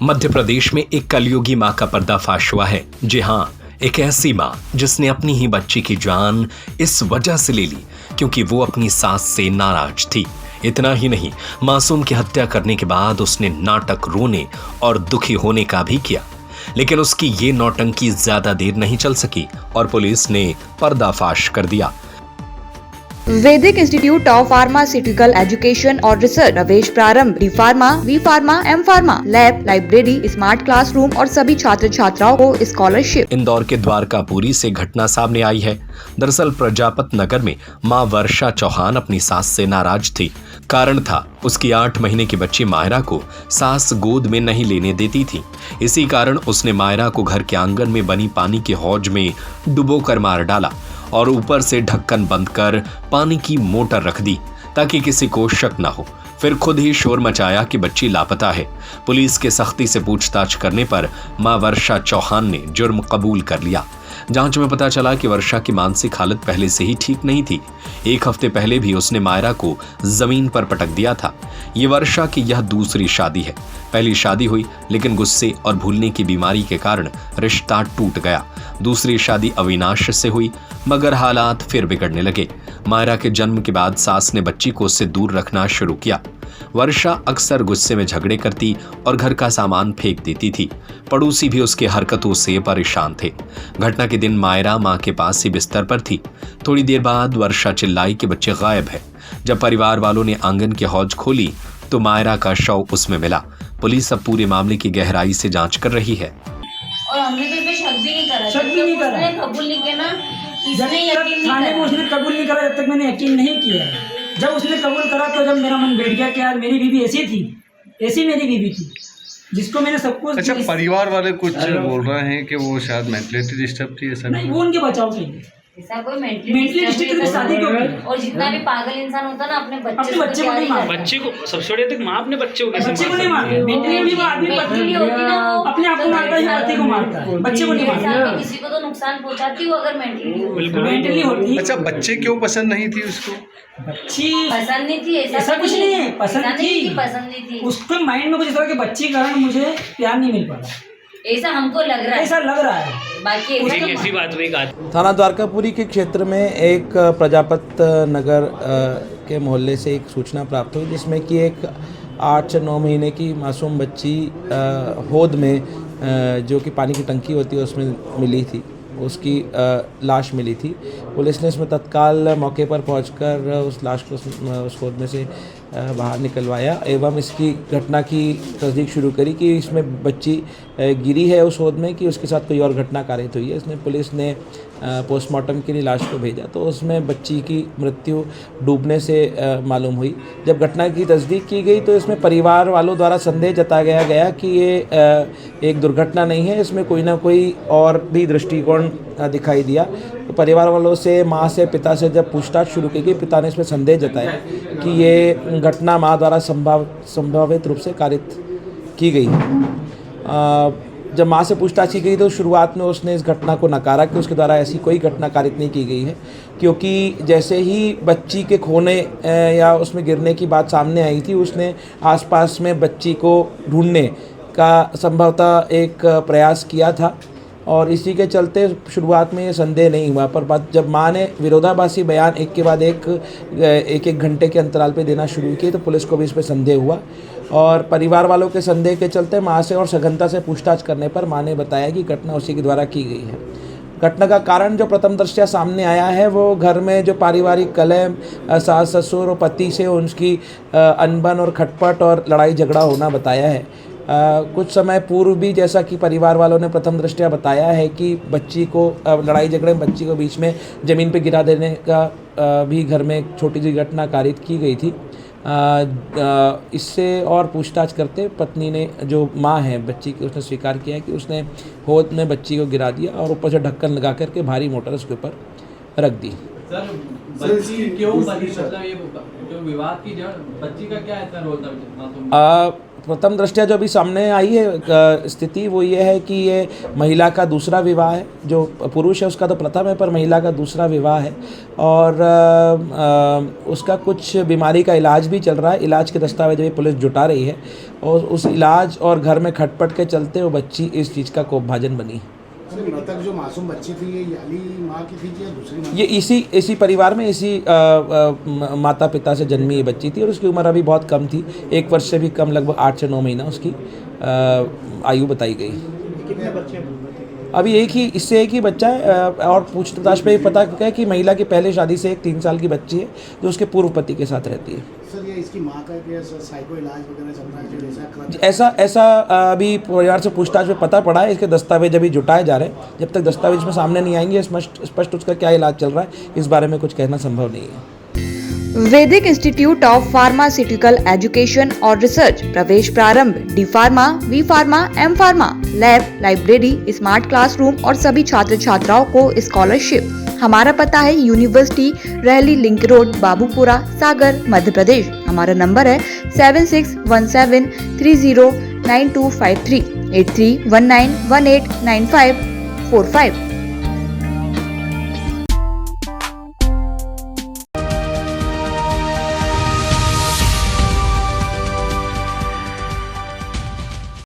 मध्य प्रदेश में एक कलयुगी मां का पर्दाफाश हुआ है। जी हाँ, एक ऐसी मां जिसने अपनी ही बच्ची की जान इस वजह से ले ली क्योंकि वो अपनी सास से नाराज थी। इतना ही नहीं, मासूम की हत्या करने के बाद उसने नाटक रोने और दुखी होने का भी किया, लेकिन उसकी ये नौटंकी ज्यादा देर नहीं चल सकी और पुलिस ने पर्दाफाश कर दिया। Vaidik institute of pharmaceutical education और रिसर्च, प्रवेश प्रारंभ। D pharma, B pharma, M pharma, lab, library, smart classroom और सभी छात्र छात्राओं को स्कॉलरशिप। इंदौर के द्वारकापुरी से घटना सामने आई है। दरअसल प्रजापत नगर में मां वर्षा चौहान अपनी सास से नाराज थी। कारण था उसकी 8 महीने की बच्ची मायरा को सास गोद में नहीं लेने देती थी। इसी कारण उसने मायरा को घर के आंगन में बनी पानी के हौज में डुबोकर मार डाला और ऊपर से ढक्कन बंद कर पानी की मोटर रख दी ताकि किसी को शक न हो। फिर खुद ही शोर मचाया कि बच्ची लापता है। पुलिस के सख्ती से पूछताछ करने पर मां वर्षा चौहान ने जुर्म कबूल कर लिया। जांच में पता चला कि वर्षा की मानसिक हालत पहले से ही ठीक नहीं थी। 1 हफ्ते पहले भी उसने मायरा को जमीन पर पटक दिया था। ये वर्षा की यह दूसरी शादी है। पहली शादी हुई लेकिन गुस्से और भूलने की बीमारी के कारण रिश्ता टूट गया। दूसरी शादी अविनाश से हुई मगर हालात फिर बिगड़ने लगे। मायरा के जन्म के बाद सास ने बच्ची को उससे दूर रखना शुरू किया। वर्षा अक्सर गुस्से में झगड़े करती और घर का सामान फेंक देती थी। पड़ोसी भी उसकी हरकतों से परेशान थे। घटना के दिन मायरा मां के पास ही बिस्तर पर थी। थोड़ी देर बाद वर्षा चिल्लाई कि बच्चे गायब है। जब परिवार वालों ने आंगन की हौज खोली तो मायरा का शव उसमें मिला। पुलिस अब पूरे मामले की गहराई से जांच कर रही है। और हमने तो इसमें शक भी नहीं करा। उसने कबूल नहीं किया ना, इसने यकीन नहीं करा। उसने कबूल नहीं करा जब तक मैंने यकीन नहीं किया। जब उसने कबूल करा तो जब मेरा मन बैठ गया कि यार मेरी बीवी ऐसी थी, ऐसी मेरी बीवी थी जिसको मैंने सब कुछ। अच्छा, परिवार वाले कुछ बोल रहे हैं कि वो शायद मेंटली डिस्टर्ब थी, ऐसा नहीं? वो उनके बचाव के लिए ऐसा कोई मेंटली डिस्टर्ब की शादी क्यों की? और जितना भी पागल इंसान होता है ना अपने बच्चे को नहीं मारता। बच्चे को सबसे बड़ी तक माँ अपने बच्चे को कैसे बच्चे को नहीं मारती। मेंटली आदमी अपने आप को मारता है, पति को मारता है, बच्चे को नहीं मारता। किसी को तो नुकसान पहुंचाती हो अगर मेंटली होती। अच्छा, बच्चे क्यों पसंद नहीं थी उसको? बच्ची पसंद नहीं थी, ऐसा कुछ नहीं है। पसंद नहीं थी। उसके माइंड में कुछ इस तरह की बच्ची के कारण मुझे प्यार नहीं मिल पा रहा, ऐसा हमको लग रहा है। ऐसा लग रहा है। बाकी ऐसी बात हुई। थाना द्वारकापुरी के क्षेत्र में एक प्रजापत नगर के मोहल्ले से एक सूचना प्राप्त हुई जिसमें कि एक 8 से 9 महीने की मासूम बच्ची होद में जो कि पानी की टंकी होती है उसमें मिली थी। उसकी लाश मिली थी। पुलिस ने इसमें तत्काल मौके पर पहुंचकर उस लाश को उस होद में से बाहर निकलवाया एवं इसकी घटना की तस्दीक शुरू करी कि इसमें बच्ची गिरी है उस होद में कि उसके साथ कोई और घटना कारित हुई है। इसमें पुलिस ने पोस्टमार्टम के लिए लाश को भेजा तो उसमें बच्ची की मृत्यु डूबने से मालूम हुई। जब घटना की तस्दीक की गई तो इसमें परिवार वालों द्वारा संदेह जताया गया कि ये एक दुर्घटना नहीं है, इसमें कोई ना कोई और भी दृष्टिकोण दिखाई दिया। तो परिवार वालों से, माँ से, पिता से जब पूछताछ शुरू की गई, पिता ने इसमें संदेह जताया कि ये घटना माँ द्वारा संभावित रूप से कारित की गई। जब माँ से पूछताछ की गई तो शुरुआत में उसने इस घटना को नकारा कि उसके द्वारा ऐसी कोई घटना कारित नहीं की गई है, क्योंकि जैसे ही बच्ची के खोने या उसमें गिरने की बात सामने आई थी उसने आसपास में बच्ची को ढूंढने का संभवतः एक प्रयास किया था और इसी के चलते शुरुआत में ये संदेह नहीं हुआ। पर बात जब माँ ने विरोधाभासी बयान एक के बाद एक घंटे के अंतराल पे देना शुरू किए तो पुलिस को भी इस पर संदेह हुआ और परिवार वालों के संदेह के चलते माँ से और सघनता से पूछताछ करने पर माँ ने बताया कि घटना उसी के द्वारा की गई है। घटना का कारण जो प्रथम दृष्टया सामने आया है वो घर में जो पारिवारिक कलह, सास ससुर और पति से उसकी अनबन और खटपट और लड़ाई झगड़ा होना बताया है। कुछ समय पूर्व भी जैसा कि परिवार वालों ने प्रथम दृष्टया बताया है कि बच्ची को लड़ाई झगड़े में बच्ची को बीच में ज़मीन पे गिरा देने का भी घर में एक छोटी सी घटना कारित की गई थी। इससे और पूछताछ करते पत्नी ने, जो माँ है बच्ची की, उसने स्वीकार किया है कि उसने होद में बच्ची को गिरा दिया और ऊपर से ढक्कन लगा करके भारी मोटर उसके ऊपर रख दी। सर, बच्ची क्यों बनी? मतलब ये जो विवाद की जड़, बच्ची का क्या ऐसा रोल था? प्रथम दृष्टया जो अभी सामने आई है स्थिति वो ये है कि ये महिला का दूसरा विवाह है। जो पुरुष है उसका तो प्रथम है, पर महिला का दूसरा विवाह है और उसका कुछ बीमारी का इलाज भी चल रहा है। इलाज के दस्तावेज भी पुलिस जुटा रही है और उस इलाज और घर में खटपट के चलते वो बच्ची इस चीज़ का कोपभाजन बनी। मृतक जो मासूम बच्ची थी ये याली माँ की थी या दूसरी माँ? ये इसी परिवार में इसी माता पिता से जन्मी ये बच्ची थी और उसकी उम्र अभी बहुत कम थी, 1 वर्ष से भी कम, लगभग 8 से 9 महीना उसकी आयु बताई गई। कितने बच्चे? अभी इससे एक ही बच्चा है और पूछताछ पे पता है कि महिला की पहले शादी से एक 3 साल की बच्ची है जो उसके पूर्व पति के साथ रहती है। सर ये इसकी माँ का साइको इलाज वगैरह चल रहा है? ऐसा अभी परिवार से पूछताछ में पता पड़ा है। इसके दस्तावेज अभी जुटाए जा रहे हैं। जब तक दस्तावेज में सामने नहीं आएंगे स्पष्ट उसका क्या इलाज चल रहा है इस बारे में कुछ कहना संभव नहीं है। Vaidik institute of pharmaceutical education और रिसर्च प्रवेश प्रारंभ D pharma, B pharma, M pharma, lab, library, smart classroom और सभी छात्र छात्राओं को स्कॉलरशिप। हमारा पता है यूनिवर्सिटी रहली लिंक रोड, बाबूपुरा, सागर, मध्य प्रदेश। हमारा नंबर है 7617309253 8319189545।